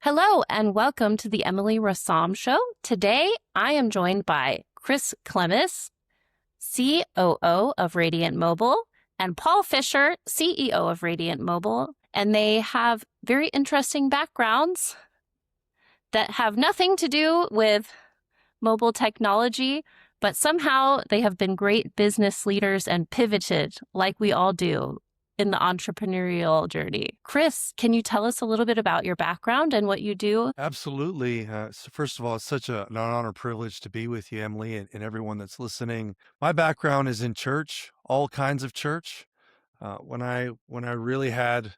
Hello and welcome to the Emily Rassam Show. Today I am joined by Klimis, COO of Radiant Mobile, and Paul Fisher, CEO of Radiant Mobile. And they have very interesting backgrounds that have nothing to do with mobile technology, but somehow they have been great business leaders and pivoted like we all do in the entrepreneurial journey. Chris, can you tell us a little bit about your background and what you do? Absolutely. So first of all, it's such an honor privilege to be with you, Emily, and everyone that's listening. My background is in church, all kinds of church. When I really had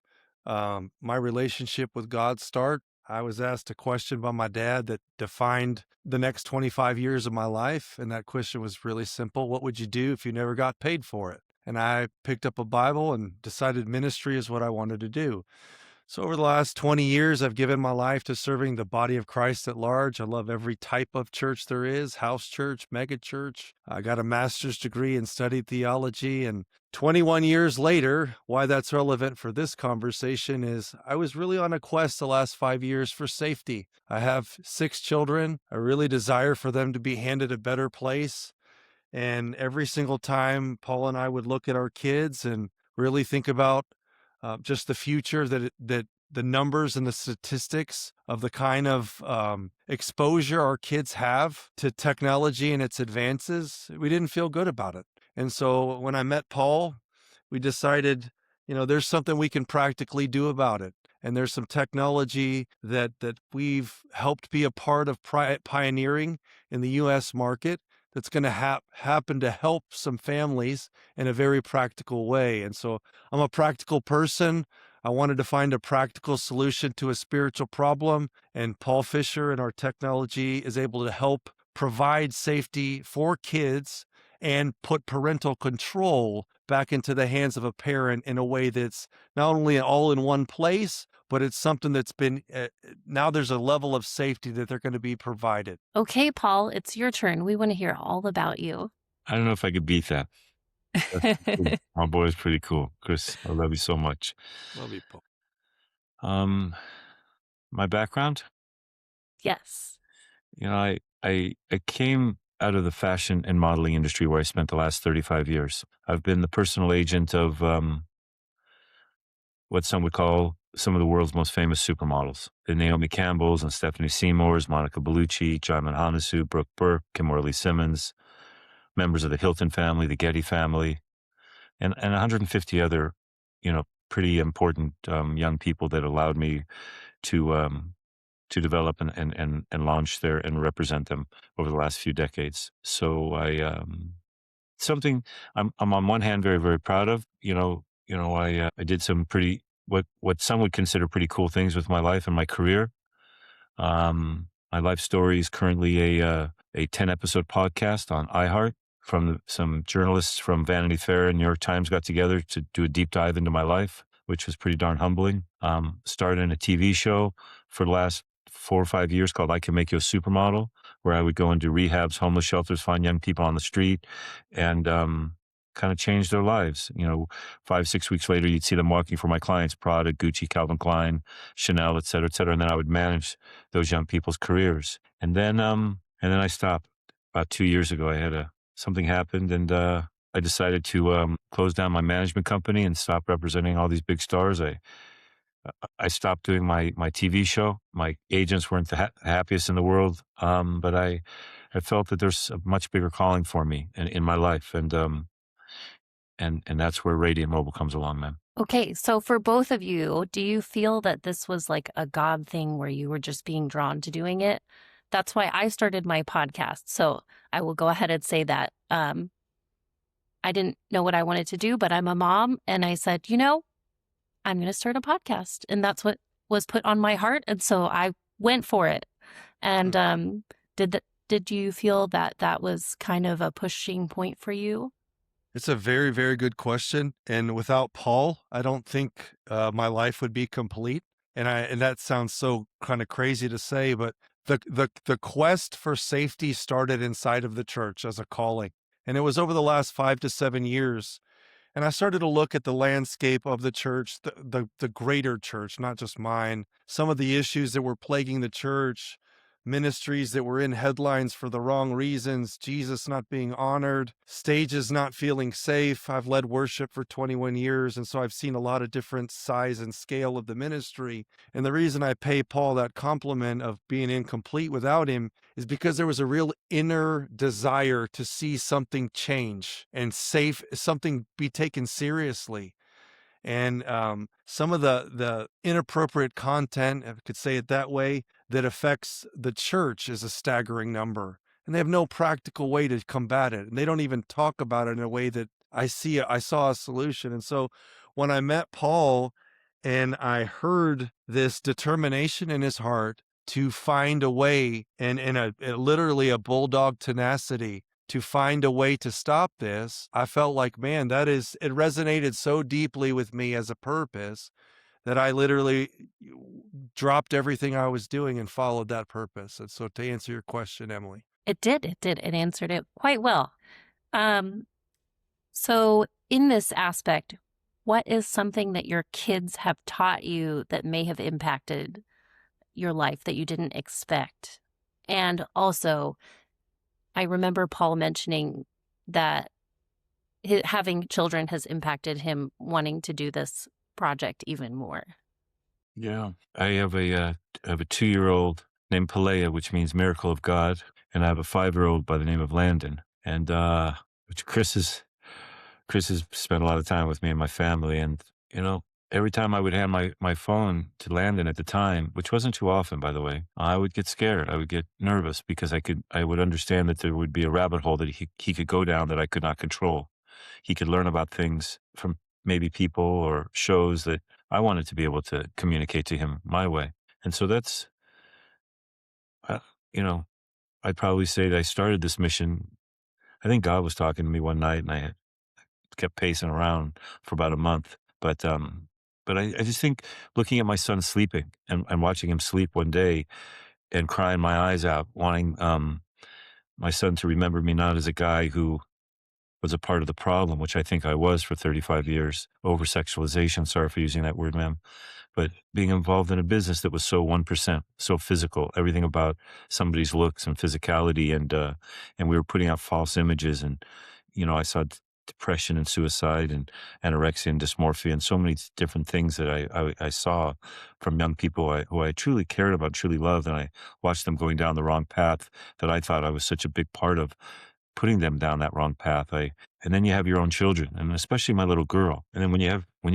my relationship with God start, I was asked a question by my dad that defined the next 25 years of my life. And that question was really simple. What would you do if you never got paid for it? And I picked up a Bible and decided ministry is what I wanted to do. So over the last 20 years, I've given my life to serving the body of Christ at large. I love every type of church there is, house church, mega church. I got a master's degree and studied theology. And 21 years later, why that's relevant for this conversation is I was really on a quest the last 5 years for safety. I have 6 children. I really desire for them to be handed a better place. And every single time Paul and I would look at our kids and really think about just the future that the numbers and the statistics of the kind of exposure our kids have to technology and its advances, we didn't feel good about it. And so when I met Paul, we decided, there's something we can practically do about it. And there's some technology that we've helped be a part of pioneering in the U.S. market that's going to happen to help some families in a very practical way. And so I'm a practical person. I wanted to find a practical solution to a spiritual problem. And Paul Fisher and our technology is able to help provide safety for kids and put parental control back into the hands of a parent in a way that's not only all in one place, but it's something that's been, now there's a level of safety that they're going to be provided. Okay, Paul, it's your turn. We want to hear all about you. I don't know if I could beat that. My boy is pretty cool. Chris, I love you so much. Love you, Paul. My background, Yes. I came out of the fashion and modeling industry where I spent the last 35 years. I've been the personal agent of what some would call some of the world's most famous supermodels. The Naomi Campbells and Stephanie Seymours, Monica Bellucci, Jaimin Hanasu, Brooke Burke, Kimberly Simmons, members of the Hilton family, the Getty family, and 150 other, pretty important young people that allowed me to develop and launch there and represent them over the last few decades. So something I'm on one hand very, very proud of. I did some pretty what some would consider pretty cool things with my life and my career. My life story is currently a 10-episode podcast on iHeart. Some journalists from Vanity Fair and New York Times got together to do a deep dive into my life, which was pretty darn humbling. Started in a TV show for the last 4 or 5 years called I Can Make You a Supermodel, where I would go into rehabs, homeless shelters, find young people on the street, and kind of change their lives. 5, 6 weeks later, you'd see them walking for my clients, Prada, Gucci, Calvin Klein, Chanel, et cetera, et cetera. And then I would manage those young people's careers. And then I stopped. About 2 years ago, something happened, and I decided to close down my management company and stop representing all these big stars. I stopped doing my TV show. My agents weren't the happiest in the world, but I felt that there's a much bigger calling for me in my life, and that's where Radiant Mobile comes along, man. Okay, so for both of you, do you feel that this was like a God thing where you were just being drawn to doing it? That's why I started my podcast. So I will go ahead and say that I didn't know what I wanted to do, but I'm a mom. And I said, I'm going to start a podcast. And that's what was put on my heart. And so I went for it. And did you feel that that was kind of a pushing point for you? It's a very, very good question. And without Paul, I don't think my life would be complete. And that sounds so kind of crazy to say, but the quest for safety started inside of the church as a calling. And it was over the last 5 to 7 years And I started to look at the landscape of the church, the greater church, not just mine, some of the issues that were plaguing the church, ministries that were in headlines for the wrong reasons, Jesus not being honored, stages not feeling safe. I've led worship for 21 years, and so I've seen a lot of different size and scale of the ministry. And the reason I pay Paul that compliment of being incomplete without him is because there was a real inner desire to see something change and something be taken seriously. And some of the inappropriate content, if I could say it that way, that affects the church is a staggering number. And they have no practical way to combat it. And they don't even talk about it in a way that I saw a solution. And so when I met Paul and I heard this determination in his heart to find a way and literally a bulldog tenacity to find a way to stop this, I felt like, man, it resonated so deeply with me as a purpose that I literally dropped everything I was doing and followed that purpose. And so to answer your question, Emily. It did. It answered it quite well. So in this aspect, what is something that your kids have taught you that may have impacted your life that you didn't expect? And also, I remember Paul mentioning that having children has impacted him wanting to do this project even more. Yeah. I have a 2-year-old named Pelea, which means miracle of God. And I have a 5-year-old by the name of Landon. And which Chris has spent a lot of time with me and my family. And, every time I would hand my phone to Landon at the time, which wasn't too often, by the way, I would get scared. I would get nervous because I would understand that there would be a rabbit hole that he could go down that I could not control. He could learn about things from maybe people or shows that I wanted to be able to communicate to him my way. And so that's, I'd probably say that I started this mission. I think God was talking to me one night and I had kept pacing around for about a month. But I just think looking at my son sleeping and watching him sleep one day and crying my eyes out, wanting my son to remember me not as a guy who was a part of the problem, which I think I was for 35 years, over sexualization. Sorry for using that word, ma'am. But being involved in a business that was so 1%, so physical, everything about somebody's looks and physicality. And we were putting out false images. And, I saw depression and suicide and anorexia and dysmorphia and so many different things that I saw from young people who I truly cared about, truly loved. And I watched them going down the wrong path that I thought I was such a big part of, putting them down that wrong path. And then you have your own children, and especially my little girl. And then when you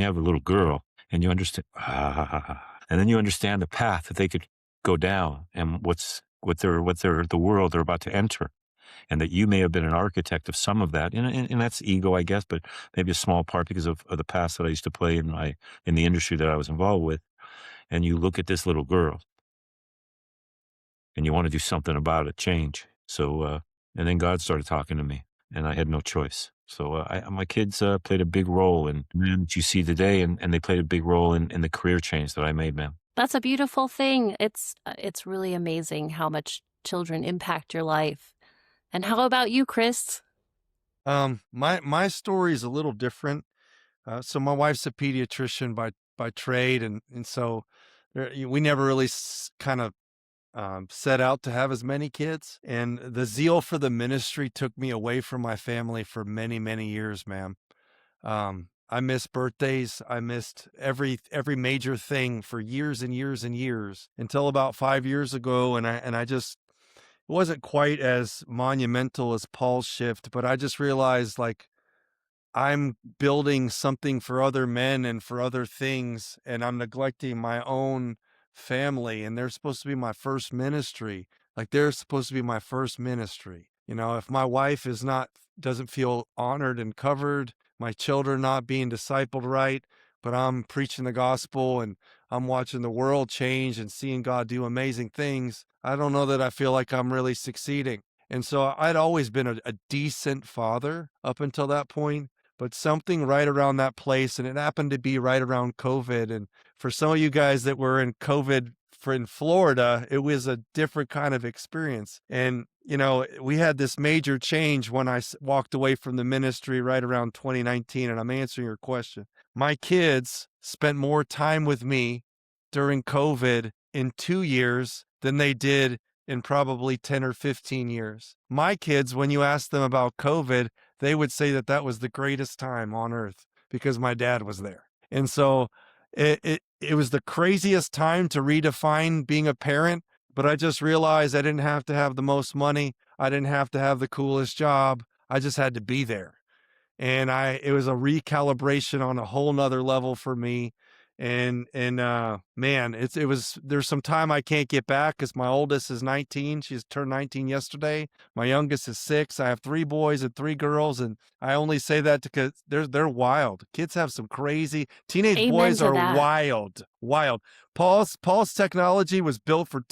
have a little girl and you understand, and then you understand the path that they could go down and the world they're about to enter, and that you may have been an architect of some of that. And that's ego, I guess, but maybe a small part because of the past that I used to play in the industry that I was involved with. And you look at this little girl and you want to do something about it, change. So, and then God started talking to me, and I had no choice. So my kids played a big role in that you see today, and they played a big role in the career change that I made, ma'am. That's a beautiful thing. It's really amazing how much children impact your life. And how about you, Chris? My story is a little different. So my wife's a pediatrician by trade, and so we never really kind of set out to have as many kids. And the zeal for the ministry took me away from my family for many, many years, ma'am. I missed birthdays. I missed every major thing for years and years and years until about 5 years ago. And I just, it wasn't quite as monumental as Paul's shift, but I just realized like I'm building something for other men and for other things, and I'm neglecting my own family, and they're supposed to be my first ministry. Like they're supposed to be my first ministry. If my wife doesn't feel honored and covered, my children not being discipled right, but I'm preaching the gospel and I'm watching the world change and seeing God do amazing things, I don't know that I feel like I'm really succeeding. And so I'd always been a decent father up until that point, but something right around that place, and it happened to be right around COVID. And for some of you guys that were in COVID for in Florida, it was a different kind of experience. And, we had this major change when I walked away from the ministry right around 2019. And I'm answering your question. My kids spent more time with me during COVID in 2 years than they did in probably 10 or 15 years. My kids, when you ask them about COVID, they would say that that was the greatest time on earth because my dad was there. And so it was the craziest time to redefine being a parent, but I just realized I didn't have to have the most money. I didn't have to have the coolest job. I just had to be there. And it was a recalibration on a whole nother level for me. And man, there's some time I can't get back because my oldest is 19. She's turned 19 yesterday. My youngest is 6. I have 3 boys and 3 girls. And I only say that because they're wild. Kids have some crazy, teenage Amen boys to are that. wild. Paul's technology was built for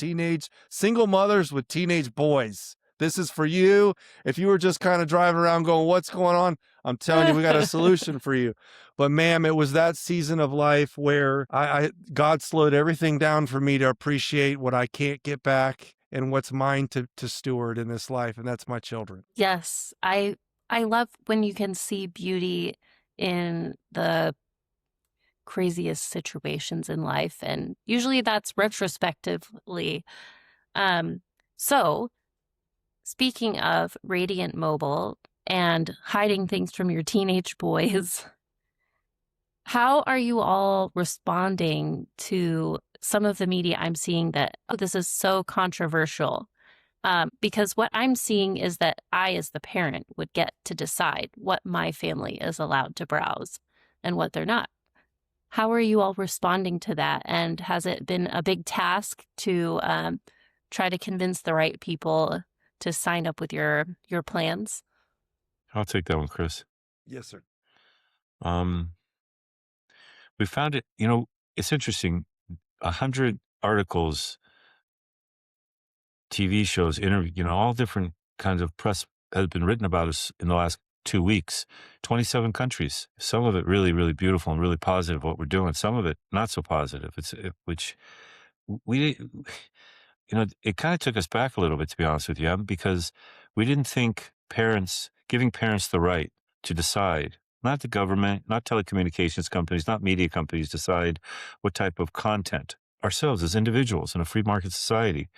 single mothers with teenage boys. This is for you. If you were just kind of driving around going, what's going on? I'm telling you, we got a solution for you. But ma'am, it was that season of life where God slowed everything down for me to appreciate what I can't get back and what's mine to steward in this life. And that's my children. Yes, I love when you can see beauty in the craziest situations in life, and usually that's retrospectively. So speaking of Radiant Mobile and hiding things from your teenage boys, how are you all responding to some of the media I'm seeing that, oh, this is so controversial? Because what I'm seeing is that I, as the parent, would get to decide what my family is allowed to browse and what they're not. How are you all responding to that? And has it been a big task to try to convince the right people to sign up with your plans? I'll take that one, Chris. Yes, sir. We found it, it's interesting. 100 articles, TV shows, interview, all different kinds of press has been written about us in the last 2 weeks. 27 countries. Some of it really, really beautiful and really positive what we're doing. Some of it not so positive. Which we, it kind of took us back a little bit, to be honest with you, because we didn't think giving parents the right to decide, not the government, not telecommunications companies, not media companies, decide what type of content ourselves as individuals in a free market society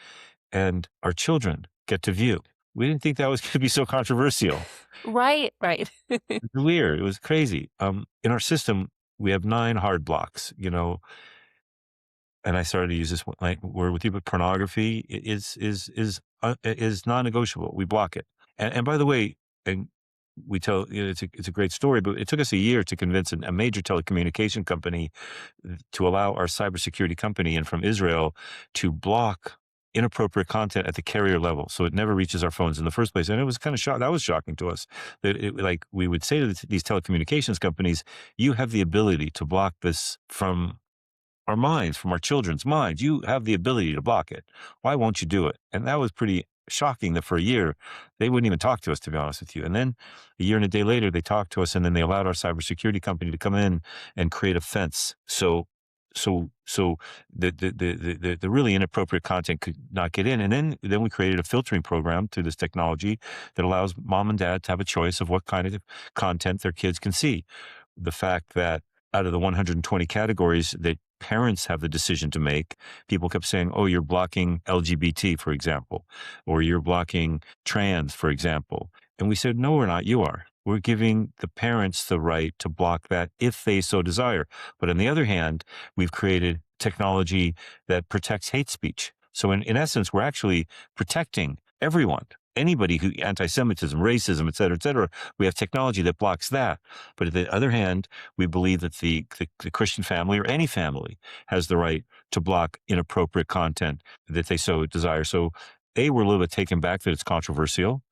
and our children get to view. We didn't think that was going to be so controversial. Right. It's weird. It was crazy. In our system, we have 9 hard blocks, and I started to use this word with you, but pornography is non-negotiable. We block it. And by the way, and we tell, it's a great story, but it took us a year to convince a major telecommunication company to allow our cybersecurity company in from Israel to block inappropriate content at the carrier level, so it never reaches our phones in the first place. And it was kind of that was shocking to us that we would say to these telecommunications companies, you have the ability to block this from our minds, from our children's minds. You have the ability to block it. Why won't you do it? And that was pretty shocking that for a year, they wouldn't even talk to us, to be honest with you. And then a year and a day later, they talked to us, and then they allowed our cybersecurity company to come in and create a fence. So the really inappropriate content could not get in. And then we created a filtering program through this technology that allows mom and dad to have a choice of what kind of content their kids can see. The fact that out of the 120 categories that parents have the decision to make, people kept saying, oh, you're blocking LGBT, for example, or you're blocking trans, for example. And we said, no, we're not. You are. We're giving the parents the right to block that if they so desire. But on the other hand, we've created technology that protects hate speech. So in essence, we're actually protecting everyone. Anybody who anti-Semitism, racism, et cetera, we have technology that blocks that. But on the other hand, we believe that the Christian family or any family has the right to block inappropriate content that they so desire. So we're a little bit taken back that it's controversial.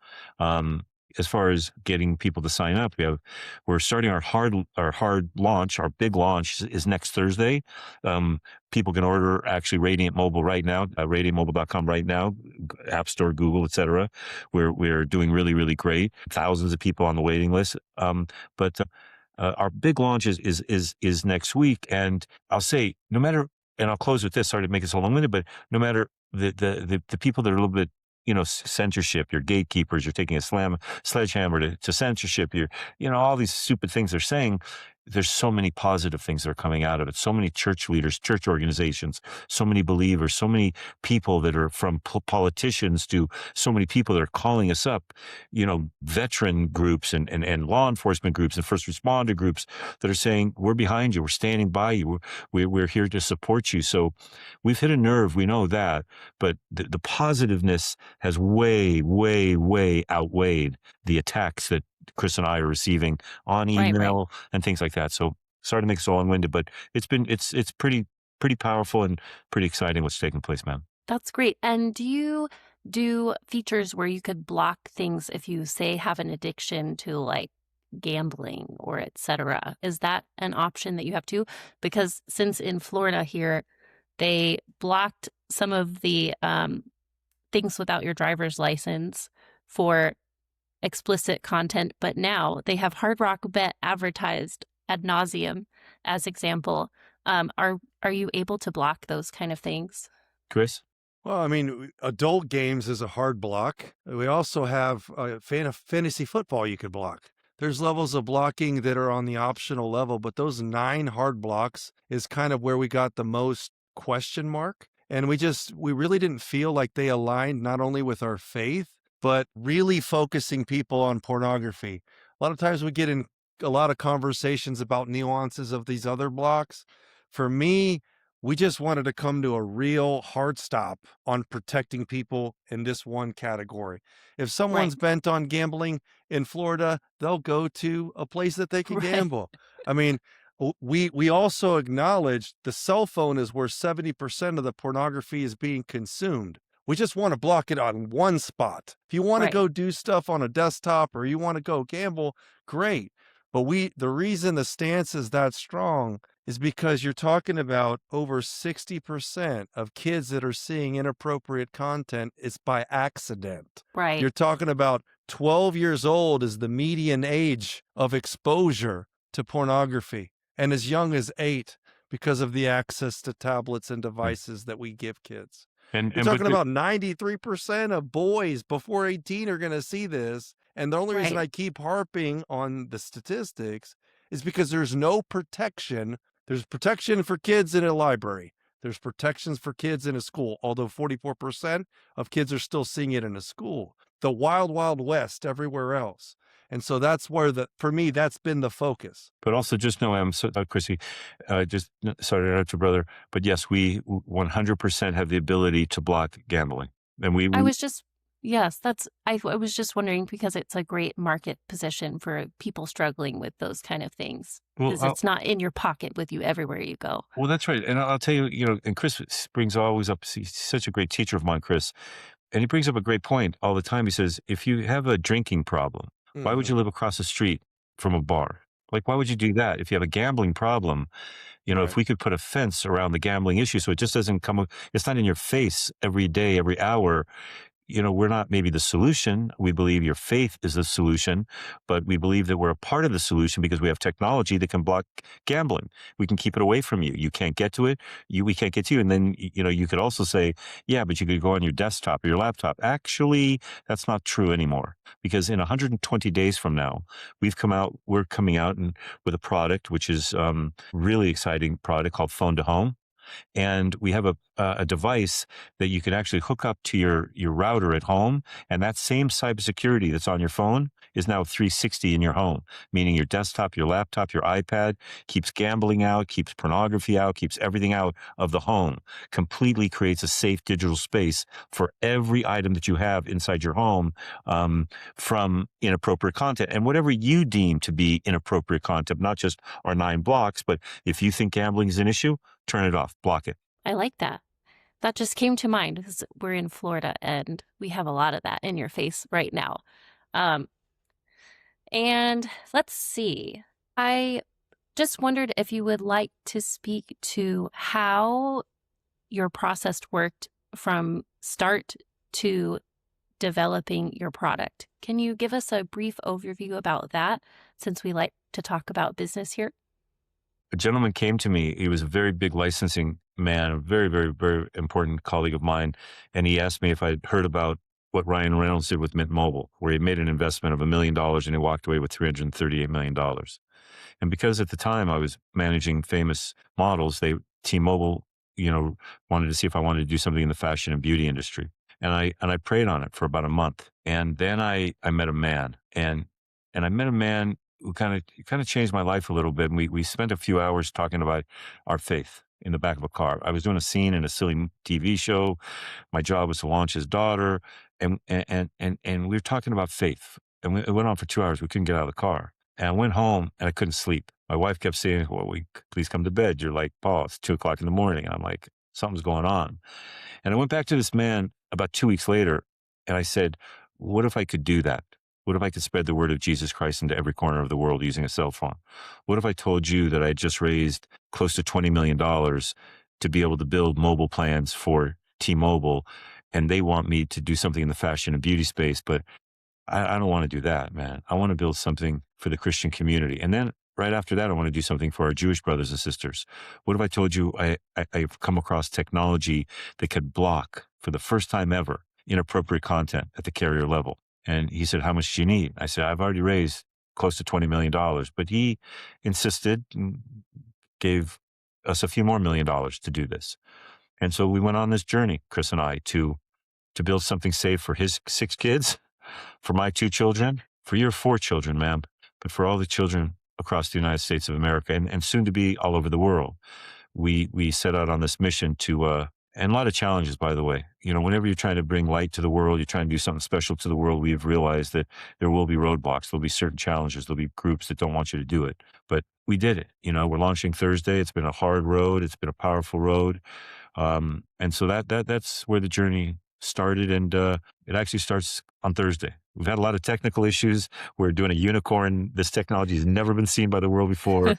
As far as getting people to sign up, we're starting our hard launch. Our big launch is next Thursday. People can order actually Radiant Mobile right now, radiantmobile.com right now, App Store, Google, etc. We're doing really, really great. Thousands of people on the waiting list. But our big launch is next week, and I'll say, no matter and I'll close with this, sorry to make it so long-winded, but no matter the people that are a little bit, censorship, your gatekeepers, you're taking a sledgehammer to censorship, all these stupid things they're saying, there's so many positive things that are coming out of it. So many church leaders, church organizations, so many believers, so many people that are from politicians to so many people that are calling us up, veteran groups and law enforcement groups and first responder groups that are saying, we're behind you, we're standing by you, we're here to support you. So we've hit a nerve, we know that, but the positiveness has way, way, way outweighed the attacks that Chris and I are receiving on email and things like that. So sorry to make it so long-winded, but it's pretty powerful and pretty exciting what's taking place, man. That's great. And do you do features where you could block things if you, say, have an addiction to like gambling or et cetera? Is that an option that you have too? Because since in Florida here, they blocked some of the things without your driver's license for explicit content, but now they have Hard Rock Bet advertised ad nauseum as example. Are you able to block those kind of things? Chris? Well, I mean, adult games is a hard block. We also have fantasy football you could block. There's levels of blocking that are on the optional level, but those 9 hard blocks is kind of where we got the most question mark. And we really didn't feel like they aligned not only with our faith, but really focusing people on pornography. A lot of times we get in a lot of conversations about nuances of these other blocks. For me, we just wanted to come to a real hard stop on protecting people in this one category. If someone's bent on gambling in Florida, they'll go to a place that they can gamble. I mean, we also acknowledge the cell phone is where 70% of the pornography is being consumed. We just want to block it on one spot. If you want to go do stuff on a desktop or you want to go gamble, great. But the reason the stance is that strong is because you're talking about over 60% of kids that are seeing inappropriate content is by accident. Right. You're talking about 12 years old is the median age of exposure to pornography, and as young as 8 because of the access to tablets and devices that we give kids. You're talking about 93% of boys before 18 are going to see this. And the only reason I keep harping on the statistics is because there's no protection. There's protection for kids in a library. There's protections for kids in a school, although 44% of kids are still seeing it in a school. The wild, wild west everywhere else. And so that's where for me, that's been the focus. But also just know, Chrissy, just sorry to interrupt your brother, but yes, we 100% have the ability to block gambling. And I was just wondering because it's a great market position for people struggling with those kind of things. Because it's not in your pocket with you everywhere you go. Well, that's right. And I'll tell you, and Chris brings always up, he's such a great teacher of mine, Chris. And he brings up a great point all the time. He says, if you have a drinking problem, why would you live across the street from a bar? Like, why would you do that? If you have a gambling problem, if we could put a fence around the gambling issue so it just doesn't it's not in your face every day, every hour. We're not maybe the solution. We believe your faith is the solution, but we believe that we're a part of the solution because we have technology that can block gambling. We can keep it away from you. You can't get to it. We can't get to you. And then, you could also say, yeah, but you could go on your desktop or your laptop. Actually, that's not true anymore because in 120 days from now, we're coming out with a product, which is really exciting product called Phone to Home. And we have a device that you can actually hook up to your router at home. And that same cybersecurity that's on your phone is now 360 in your home, meaning your desktop, your laptop, your iPad keeps gambling out, keeps pornography out, keeps everything out of the home, completely creates a safe digital space for every item that you have inside your home from inappropriate content and whatever you deem to be inappropriate content, not just our 9 blocks, but if you think gambling is an issue, turn it off, block it. I like that. That just came to mind because we're in Florida and we have a lot of that in your face right now. And let's see. I just wondered if you would like to speak to how your process worked from start to developing your product. Can you give us a brief overview about that since we like to talk about business here? A gentleman came to me. He was a very big licensing man, a very, very, very important colleague of mine. And he asked me if I'd heard about what Ryan Reynolds did with Mint Mobile, where he made an investment of $1 million and he walked away with $338 million. And because at the time I was managing famous models, T-Mobile, wanted to see if I wanted to do something in the fashion and beauty industry. And I prayed on it for about a month. And then I met a man, and I met a man who kind of changed my life a little bit. And we spent a few hours talking about our faith in the back of a car. I was doing a scene in a silly TV show. My job was to launch his daughter, and we were talking about faith. And it went on for 2 hours. We couldn't get out of the car. And I went home and I couldn't sleep. My wife kept saying, well, please come to bed. You're like, Paul, it's 2:00 in the morning. And I'm like, something's going on. And I went back to this man about 2 weeks later and I said, what if I could do that? What if I could spread the word of Jesus Christ into every corner of the world using a cell phone? What if I told you that I just raised close to $20 million to be able to build mobile plans for T-Mobile, and they want me to do something in the fashion and beauty space, but I don't want to do that, man. I want to build something for the Christian community. And then right after that, I want to do something for our Jewish brothers and sisters. What if I told you I've come across technology that could block, for the first time ever, inappropriate content at the carrier level? And he said, how much do you need? I said, I've already raised close to $20 million. But he insisted and gave us a few more $1 million to do this. And so we went on this journey, Chris and I, to build something safe for his 6 kids, for my 2 children, for your 4 children, ma'am, but for all the children across the United States of America and soon to be all over the world. We set out on this mission to, and a lot of challenges, by the way. Whenever you're trying to bring light to the world, you're trying to do something special to the world, we've realized that there will be roadblocks. There'll be certain challenges. There'll be groups that don't want you to do it. But we did it. We're launching Thursday. It's been a hard road. It's been a powerful road. And so that's where the journey started. And it actually starts on Thursday. We've had a lot of technical issues. We're doing a unicorn. This technology has never been seen by the world before.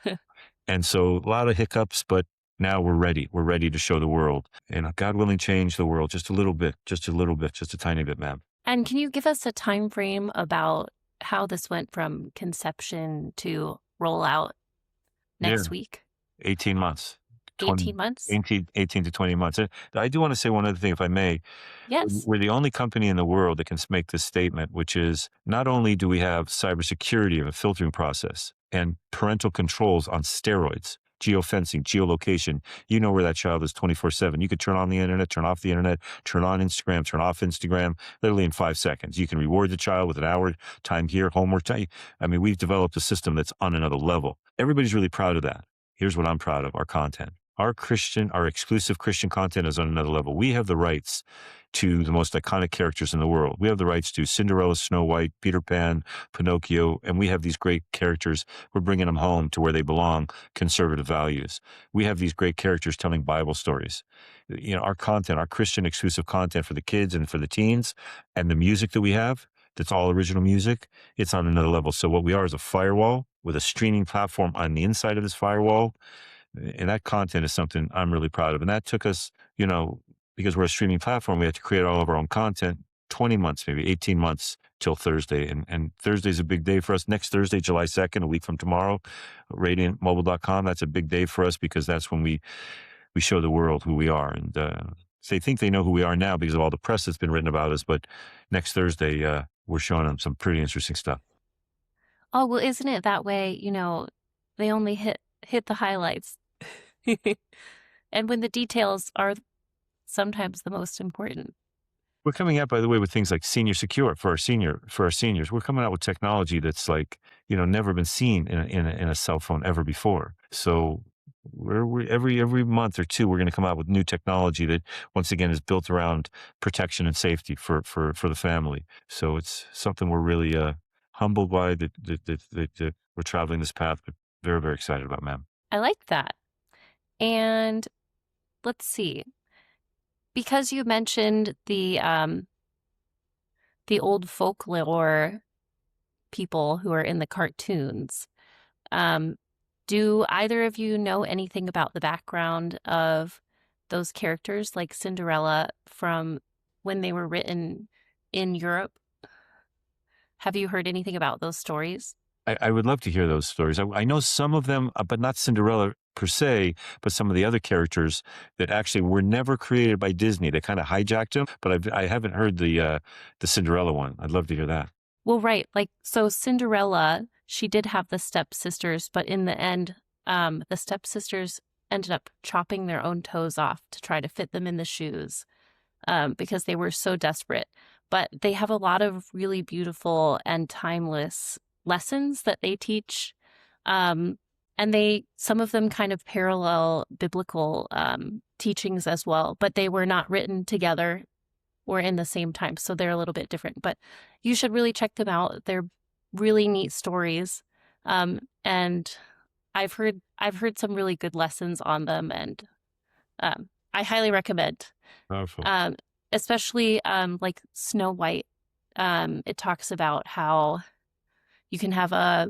And so a lot of hiccups, but now we're ready. We're ready to show the world. And God willing, change the world just a little bit, just a tiny bit, ma'am. And can you give us a time frame about how this went from conception to rollout next week? 18 months. 18 months? 18 to 20 months. I do want to say one other thing, if I may. Yes. We're the only company in the world that can make this statement, which is not only do we have cybersecurity of a filtering process and parental controls on steroids, geofencing, geolocation. You know where that child is 24/7. You could turn on the internet, turn off the internet, turn on Instagram, turn off Instagram, literally in 5 seconds. You can reward the child with an hour time here, homework time. I mean, we've developed a system that's on another level. Everybody's really proud of that. Here's what I'm proud of, our content. Our exclusive Christian content is on another level. We have the rights to the most iconic characters in the world. We have the rights to Cinderella, Snow White, Peter Pan, Pinocchio, and we have these great characters. We're bringing them home to where they belong, conservative values. We have these great characters telling Bible stories. Our content, our Christian exclusive content for the kids and for the teens, and the music that we have, that's all original music, it's on another level. So what we are is a firewall with a streaming platform on the inside of this firewall. And that content is something I'm really proud of. And that took us, because we're a streaming platform, we had to create all of our own content, 20 months, maybe 18 months till Thursday. And Thursday's a big day for us. Next Thursday, July 2nd, a week from tomorrow, radiantmobile.com. That's a big day for us because that's when we show the world who we are. And they think they know who we are now because of all the press that's been written about us. But next Thursday, we're showing them some pretty interesting stuff. Oh, well, isn't it that way? They only hit the highlights. And when the details are sometimes the most important. We're coming out, by the way, with things like Senior Secure for our seniors. We're coming out with technology that's like, never been seen in a cell phone ever before. So we're every month or two, we're going to come out with new technology that once again is built around protection and safety for the family. So it's something we're really humbled by that we're traveling this path, but very, very excited about, ma'am. I like that. And let's see, because you mentioned the old folklore people who are in the cartoons, do either of you know anything about the background of those characters, like Cinderella, from when they were written in Europe? Have you heard anything about those stories? I would love to hear those stories. I know some of them, but not Cinderella per se, but some of the other characters that actually were never created by Disney. They kind of hijacked them, but I haven't heard the Cinderella one. I'd love to hear that. Well, right. Like, so Cinderella, she did have the stepsisters, but in the end, the stepsisters ended up chopping their own toes off to try to fit them in the shoes, because they were so desperate. But they have a lot of really beautiful and timeless lessons that they teach. And some of them kind of parallel biblical teachings as well, but they were not written together or in the same time. So they're a little bit different, but you should really check them out. They're really neat stories. And I've heard some really good lessons on them, and I highly recommend. Powerful. Especially like Snow White. It talks about how you can have a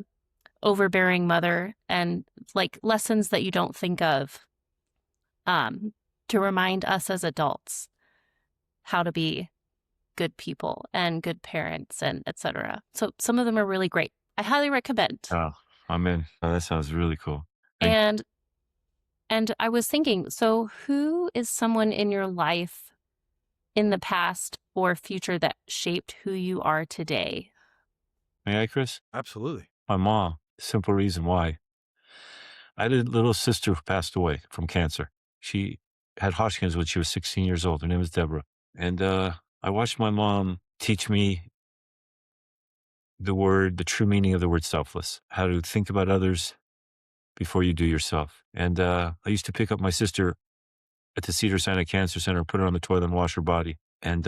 overbearing mother, and like lessons that you don't think of, to remind us as adults how to be good people and good parents and etc. So some of them are really great. I highly recommend. Oh, I'm in. Oh, that sounds really cool. Thank And I was thinking, so who is someone in your life in the past or future that shaped who you are today? May I, Chris? Absolutely. My mom. Simple reason why. I had a little sister who passed away from cancer. She had Hodgkin's when she was 16 years old. Her name was Deborah. And I watched my mom teach me the true meaning of the word selfless, how to think about others before you do yourself. And I used to pick up my sister at the Cedars-Sinai Cancer Center, put her on the toilet and wash her body. And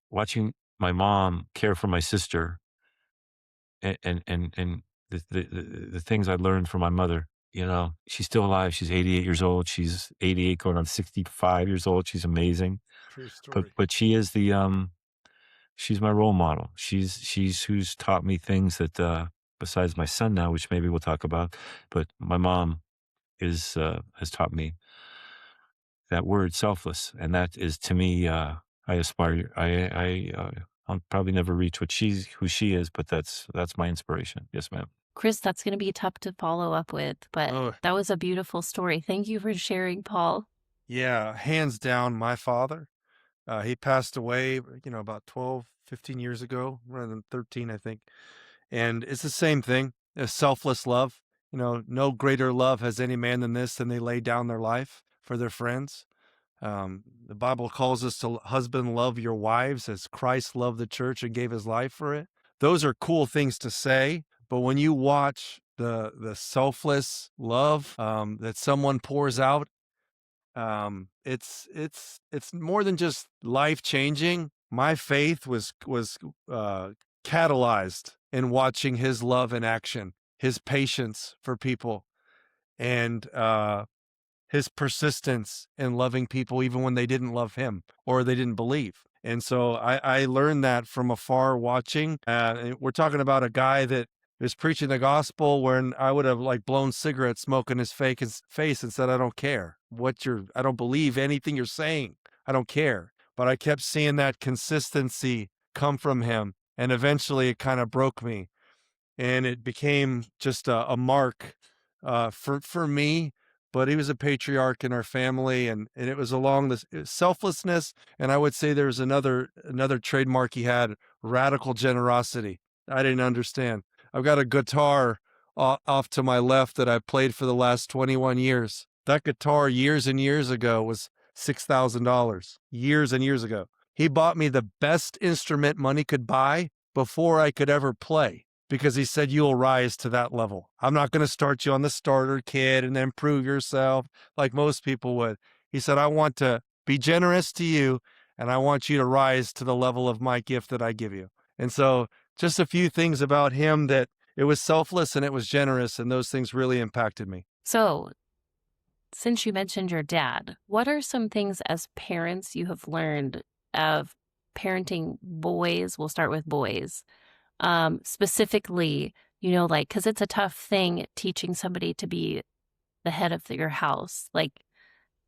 watching my mom care for my sister and the things I learned from my mother, you know, she's still alive. She's 88 years old. She's 88 going on 65 years old. She's amazing. True story. But she is she's my role model. She's who's taught me things that besides my son now, which maybe we'll talk about, but my mom has taught me that word selfless, and that is to me. I aspire. I'll probably never reach who she is, but that's my inspiration. Yes, ma'am. Chris, that's going to be tough to follow up with, but that was a beautiful story. Thank you for sharing, Paul. Yeah, hands down, my father. He passed away, about 12, 15 years ago, rather than 13, I think. And it's the same thing, a selfless love. No greater love has any man than this, than they lay down their life for their friends. The Bible calls us to husband, love your wives as Christ loved the church and gave his life for it. Those are cool things to say, but when you watch the selfless love that someone pours out, it's more than just life changing. My faith was catalyzed in watching his love in action, his patience for people, and his persistence in loving people even when they didn't love him or they didn't believe. And so I learned that from afar watching. We're talking about a guy that was preaching the gospel when I would have blown cigarette smoke in his face and said, I don't care I don't believe anything you're saying. I don't care. But I kept seeing that consistency come from him. And eventually it kind of broke me. And it became just a mark for me. But he was a patriarch in our family, and it was along this selflessness. And I would say there's another trademark he had, radical generosity. I didn't understand. I've got a guitar off to my left that I've played for the last 21 years. That guitar years and years ago was $6,000, years and years ago. He bought me the best instrument money could buy before I could ever play, because he said, you'll rise to that level. I'm not going to start you on the starter kit and then prove yourself like most people would. He said, I want to be generous to you, and I want you to rise to the level of my gift that I give you. And so just a few things about him, that it was selfless and it was generous, and those things really impacted me. So since you mentioned your dad, what are some things as parents you have learned of parenting boys? We'll start with boys. Specifically, because it's a tough thing teaching somebody to be the head of your house.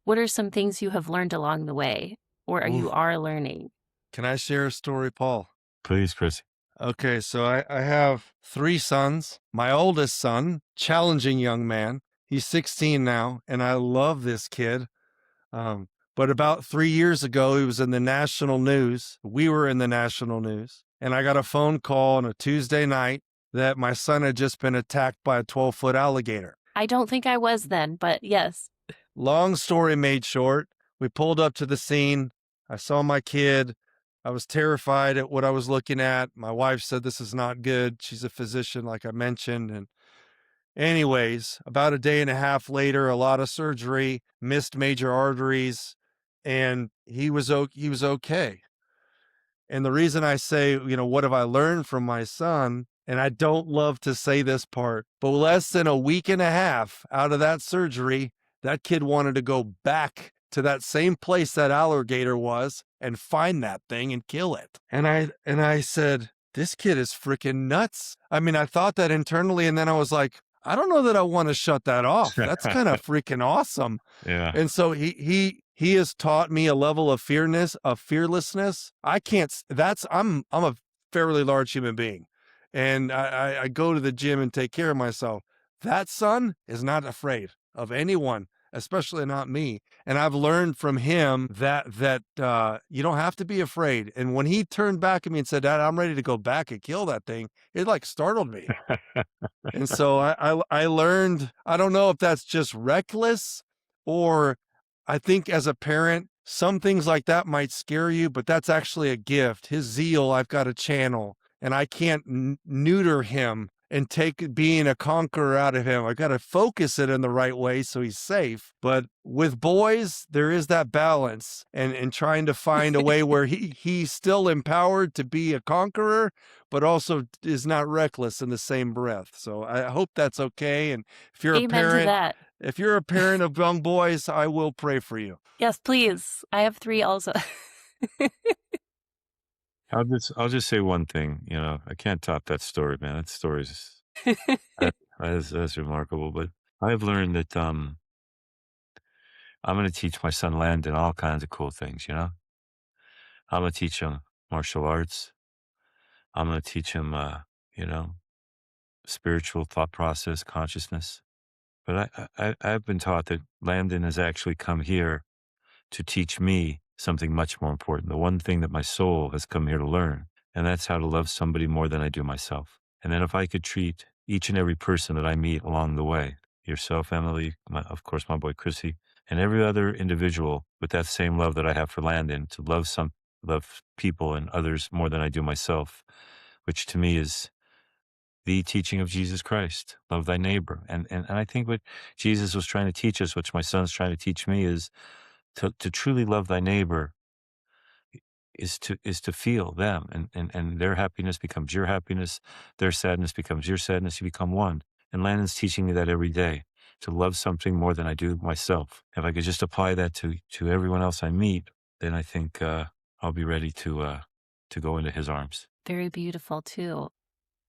What are some things you have learned along the way, or you are learning? Can I share a story, Paul? Please, Chris. Okay, so I have 3 sons. My oldest son, challenging young man. He's 16 now, and I love this kid. But about 3 years ago, he was in the national news. We were in the national news. And I got a phone call on a Tuesday night that my son had just been attacked by a 12-foot alligator. I don't think I was then, but yes. Long story made short, we pulled up to the scene. I saw my kid. I was terrified at what I was looking at. My wife said, this is not good. She's a physician, like I mentioned. And anyways, about a day and a half later, a lot of surgery, missed major arteries, and he was okay. And the reason I say, what have I learned from my son? And I don't love to say this part, but less than a week and a half out of that surgery, that kid wanted to go back to that same place that alligator was and find that thing and kill it. And I said, this kid is freaking nuts. I mean, I thought that internally, and then I was like, I don't know that I want to shut that off. That's kind of freaking awesome. Yeah. And so he has taught me a level of fearlessness. I'm a fairly large human being, and I go to the gym and take care of myself. That son is not afraid of anyone, especially not me. And I've learned from him that you don't have to be afraid. And when he turned back at me and said, Dad, I'm ready to go back and kill that thing, it like startled me. And so I learned, I don't know if that's just reckless, or I think as a parent, some things like that might scare you, but that's actually a gift. His zeal, I've got to channel, and I can't neuter him and take being a conqueror out of him. I got to focus it in the right way so he's safe. But with boys, there is that balance, and trying to find a way where he's still empowered to be a conqueror, but also is not reckless in the same breath. So I hope that's okay. And if you're Amen a parent, to that. if you're a parent of young boys, I will pray for you. Yes, please. I have 3 also. I'll just say one thing. I can't top that story, man. That story is that's remarkable. But I've learned that I'm going to teach my son Landon all kinds of cool things. I'm going to teach him martial arts. I'm going to teach him, spiritual thought process, consciousness. But I've been taught that Landon has actually come here to teach me something much more important, the one thing that my soul has come here to learn, and that's how to love somebody more than I do myself. And then if I could treat each and every person that I meet along the way, yourself, Emily, of course, my boy, Chrissy, and every other individual with that same love that I have for Landon, to love people and others more than I do myself, which to me is the teaching of Jesus Christ. Love thy neighbor. And I think what Jesus was trying to teach us, which my son's trying to teach me, is to truly love thy neighbor is to feel them, and their happiness becomes your happiness, their sadness becomes your sadness, you become one. And Landon's teaching me that every day, to love something more than I do myself. If I could just apply that to everyone else I meet, then I think I'll be ready to go into his arms. Very beautiful too.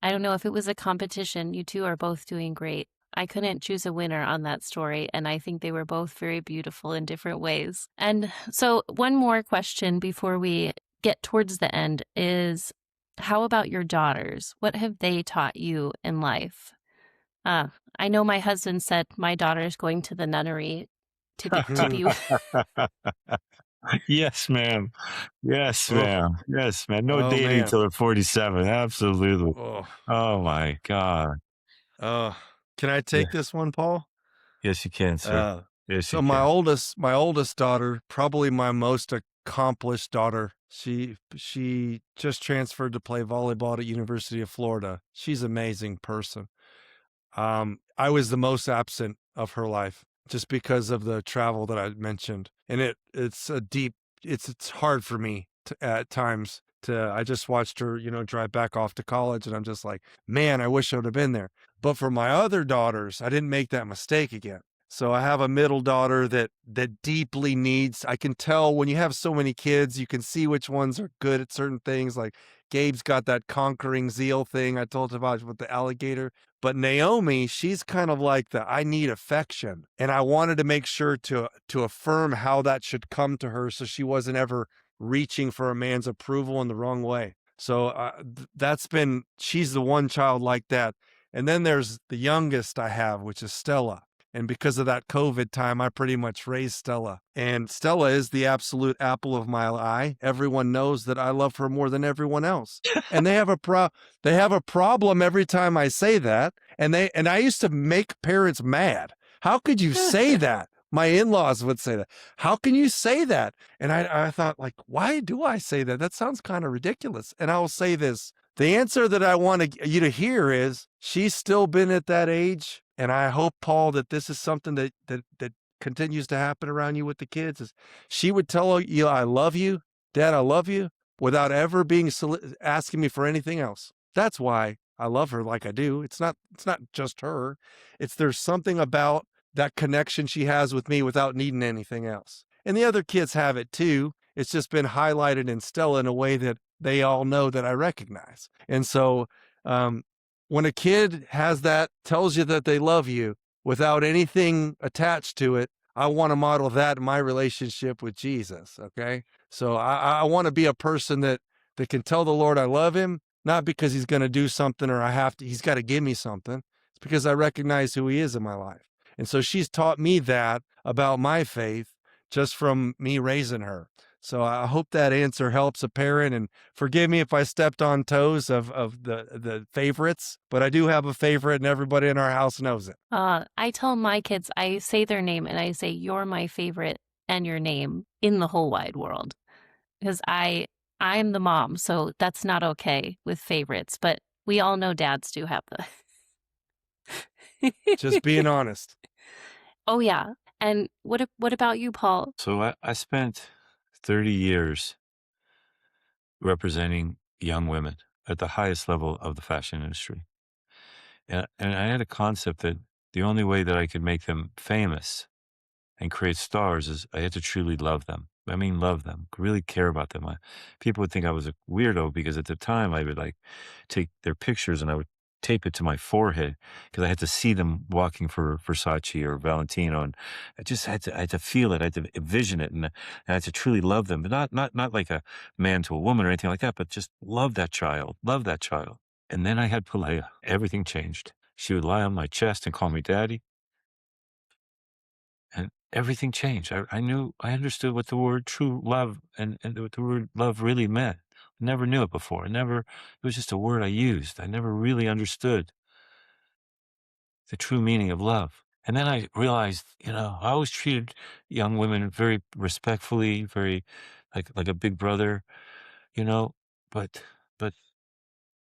I don't know if it was a competition. You two are both doing great. I couldn't choose a winner on that story, and I think they were both very beautiful in different ways. And so one more question before we get towards the end is, how about your daughters? What have they taught you in life? I know my husband said my daughter's going to the nunnery to be Yes, ma'am. Yes, ma'am. Yes, man. No dating man. until they're 47. Absolutely. Oh my God. Can I take this one, Paul? Yes, you can, sir. Yes, so you my can. oldest daughter, probably my most accomplished daughter, she just transferred to play volleyball at University of Florida. She's an amazing person. I was the most absent of her life just because of the travel that I mentioned. And it's hard for me at times I just watched her, drive back off to college, and I'm just like, man, I wish I would have been there. But for my other daughters, I didn't make that mistake again. So I have a middle daughter that deeply needs, I can tell when you have so many kids, you can see which ones are good at certain things. Like Gabe's got that conquering zeal thing I told you about with the alligator. But Naomi, she's kind of like I need affection. And I wanted to make sure to affirm how that should come to her, so she wasn't ever reaching for a man's approval in the wrong way. So she's the one child like that. And then there's the youngest I have, which is Stella. And because of that COVID time, I pretty much raised Stella. And Stella is the absolute apple of my eye. Everyone knows that I love her more than everyone else. And they have a problem every time I say that. And I used to make parents mad. How could you say that? My in-laws would say that. How can you say that? And I thought, like, why do I say that? That sounds kind of ridiculous. And I will say this. The answer that I want you to hear is she's still been at that age. And I hope, Paul, that this is something that continues to happen around you with the kids. Is she would tell you, I love you, Dad, I love you, without ever asking me for anything else. That's why I love her like I do. It's not just her. There's something about that connection she has with me without needing anything else. And the other kids have it too. It's just been highlighted in Stella in a way that they all know that I recognize. And so when a kid tells you that they love you without anything attached to it, I want to model that in my relationship with Jesus. Okay. So I want to be a person that can tell the Lord I love him, not because he's going to do something or he's got to give me something. It's because I recognize who he is in my life. And so she's taught me that about my faith just from me raising her. So I hope that answer helps a parent, and forgive me if I stepped on toes of the favorites, but I do have a favorite and everybody in our house knows it. I tell my kids, I say their name and I say, you're my favorite and your name in the whole wide world. Because I'm the mom, so that's not okay with favorites, but we all know dads do have the... Just being honest. Oh, yeah. And what about you, Paul? So I spent 30 years representing young women at the highest level of the fashion industry. And I had a concept that the only way that I could make them famous and create stars is I had to truly love them. I mean, love them, really care about them. People would think I was a weirdo because at the time I would like take their pictures and I would tape it to my forehead because I had to see them walking for Versace or Valentino, and I had to feel it, I had to envision it, and I had to truly love them, but not like a man to a woman or anything like that, but just love that child. And then I had Pelea. Everything changed. She would lie on my chest and call me daddy, and everything changed. I understood what the word true love and what the word love really meant. I never knew it before. It was just a word I used. I never really understood the true meaning of love. And then I realized, I always treated young women very respectfully, very like a big brother, but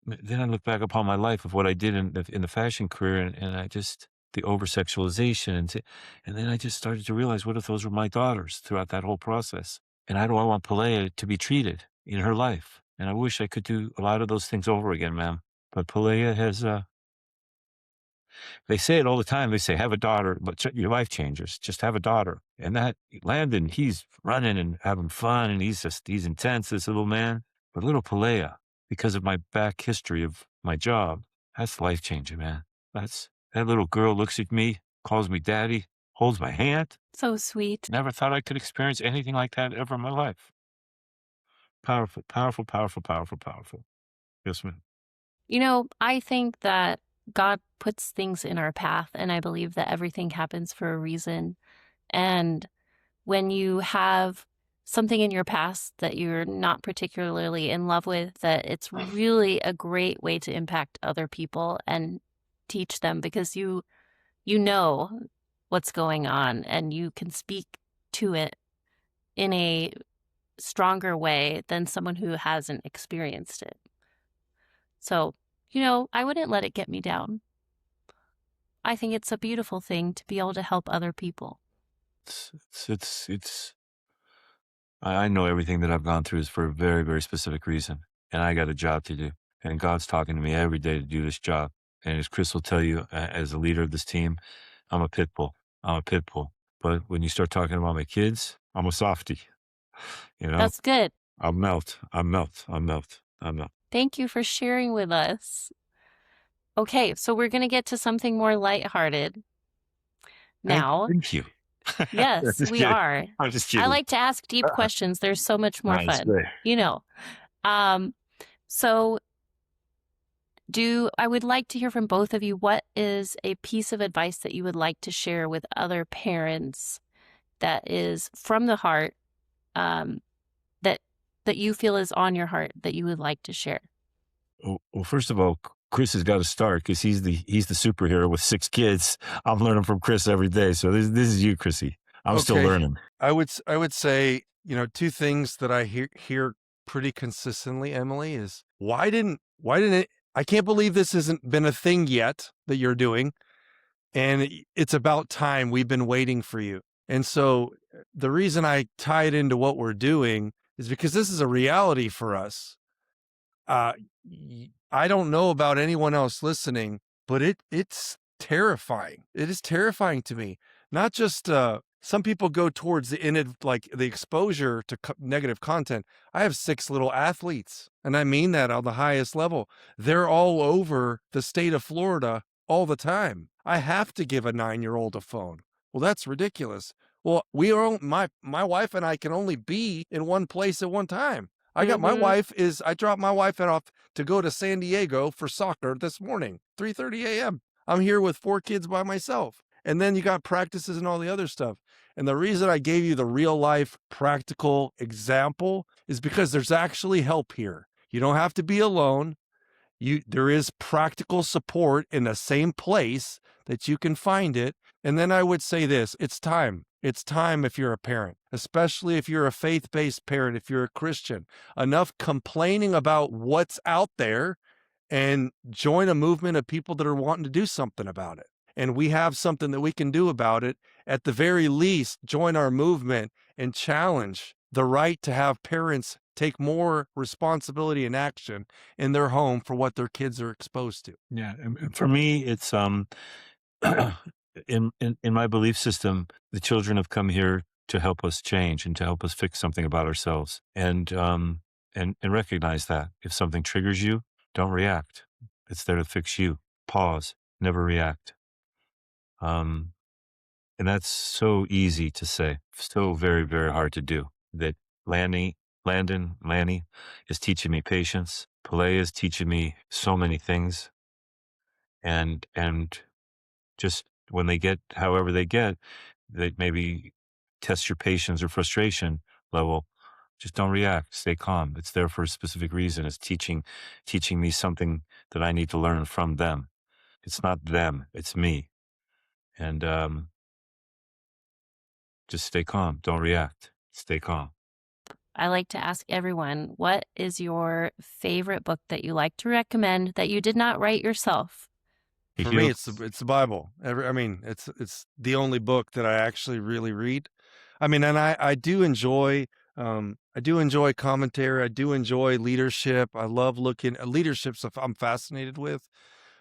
then I look back upon my life of what I did in the fashion career, and I just, the over-sexualization, and then I just started to realize, what if those were my daughters throughout that whole process? And how do I want Pelea to be treated in her life? And I wish I could do a lot of those things over again, ma'am. But Pelea has, they say it all the time. They say, have a daughter, but your life changes. Just have a daughter. And that Landon, he's running and having fun, and he's intense, this little man. But little Pelea, because of my back history of my job, that's life-changing, man. That little girl looks at me, calls me daddy, holds my hand. So sweet. Never thought I could experience anything like that ever in my life. Powerful, powerful, powerful, powerful, powerful. Yes, ma'am. I think that God puts things in our path, and I believe that everything happens for a reason. And when you have something in your past that you're not particularly in love with, that it's really a great way to impact other people and teach them, because you know what's going on and you can speak to it in a stronger way than someone who hasn't experienced it. So, I wouldn't let it get me down. I think it's a beautiful thing to be able to help other people. I know everything that I've gone through is for a very, very specific reason, and I got a job to do, and God's talking to me every day to do this job. And as Chris will tell you, as a leader of this team, I'm a pit bull. But when you start talking about my kids, I'm a softie. That's good. I'll melt. Thank you for sharing with us. Okay, so we're going to get to something more lighthearted now. Thank you. Yes, we kidding. are. I'm just kidding. I like to ask deep questions. They're so much more fun. So I would like to hear from both of you. What is a piece of advice that you would like to share with other parents that is from the heart, that you feel is on your heart that you would like to share? Well, first of all, Chris has got to start because he's the superhero with 6 kids. I'm learning from Chris every day. So this is you, Chrissy. I'm still Okay. learning. I would say, two things that I hear pretty consistently, Emily, is why didn't it, I can't believe this hasn't been a thing yet that you're doing. And it's about time. We've been waiting for you. And so the reason I tie it into what we're doing is because this is a reality for us. I don't know about anyone else listening, but it's terrifying. It is terrifying to me. Not just some people go towards the end of like the exposure to negative content. I have 6 little athletes, and I mean that on the highest level. They're all over the state of Florida all the time. I have to give a 9-year-old a phone. Well, that's ridiculous. Well, my wife and I can only be in one place at one time. I got my wife I dropped my wife off to go to San Diego for soccer this morning, 3:30 a.m. I'm here with 4 kids by myself. And then you got practices and all the other stuff. And the reason I gave you the real life practical example is because there's actually help here. You don't have to be alone. There is practical support in the same place that you can find it. And then I would say this, it's time. It's time if you're a parent, especially if you're a faith-based parent, if you're a Christian. Enough complaining about what's out there and join a movement of people that are wanting to do something about it. And we have something that we can do about it. At the very least, join our movement and challenge the right to have parents take more responsibility and action in their home for what their kids are exposed to. Yeah. And for me, it's in my belief system, the children have come here to help us change and to help us fix something about ourselves. And recognize that if something triggers you, don't react. It's there to fix you. Pause, never react. And that's so easy to say, so very, very hard to do. That Lanny is teaching me patience. Pele is teaching me so many things. And just when they get, however they get, they maybe test your patience or frustration level. Just don't react. Stay calm. It's there for a specific reason. It's teaching me something that I need to learn from them. It's not them. It's me. And just stay calm. Don't react. Stay calm. I like to ask everyone, what is your favorite book that you like to recommend that you did not write yourself? For me, it's the Bible. It's the only book that I actually really read. And I do enjoy commentary. I do enjoy leadership. I love looking at leadership stuff. I'm fascinated with.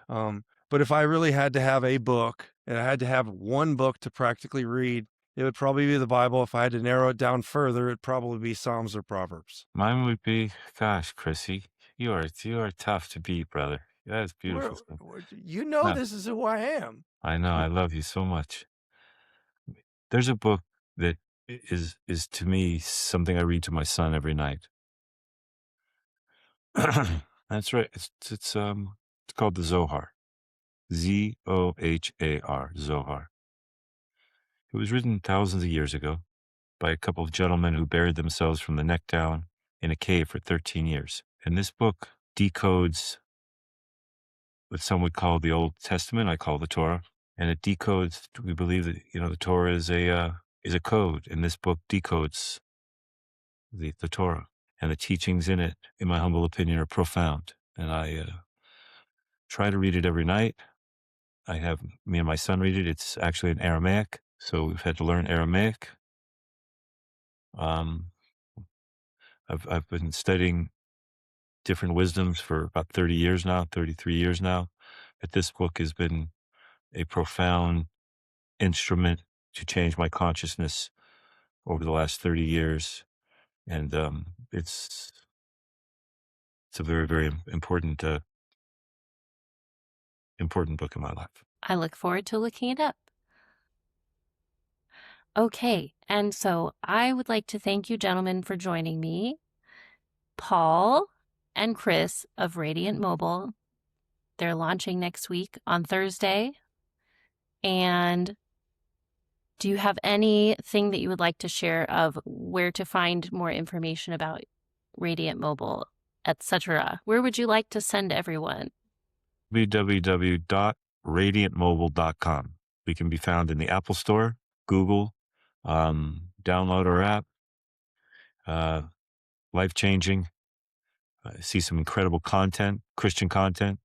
But if I really had to have a book and I had to have one book to practically read, it would probably be the Bible. If I had to narrow it down further, it'd probably be Psalms or Proverbs. Mine would be, gosh, Chrissy, you are tough to beat, brother. That's beautiful stuff. No. This is who I am. I know. I love you so much. There's a book that is to me something I read to my son every night. That's right. It's called the Zohar. Zohar, Zohar. It was written thousands of years ago by a couple of gentlemen who buried themselves from the neck down in a cave for 13 years. And this book decodes what some would call the Old Testament. I call the Torah. And it decodes, we believe that, the Torah is a code, and this book decodes the Torah. And the teachings in it, in my humble opinion, are profound. And I try to read it every night. I have me and my son read it. It's actually in Aramaic, so we've had to learn Aramaic. I've been studying different wisdoms for about 30 years now, 33 years now. But this book has been a profound instrument to change my consciousness over the last 30 years. And it's a very, very important book in my life. I look forward to looking it up. Okay, and so I would like to thank you, gentlemen, for joining me. Paul and Chris of Radiant Mobile, They're launching next week on Thursday. And do you have anything that you would like to share of where to find more information about Radiant Mobile, etc.? Where would you like to send everyone? www.radiantmobile.com. We can be found in the Apple Store, Google. Download our app. Life-changing. See some incredible content, Christian content.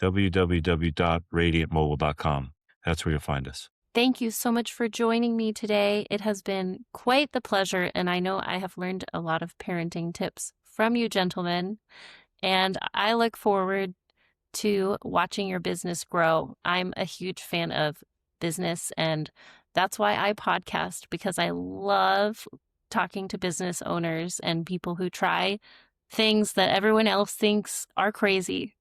www.radiantmobile.com. That's where you'll find us. Thank you so much for joining me today. It has been quite the pleasure, and I know I have learned a lot of parenting tips from you gentlemen, and I look forward to watching your business grow. I'm a huge fan of business, and that's why I podcast, because I love talking to business owners and people who try things that everyone else thinks are crazy.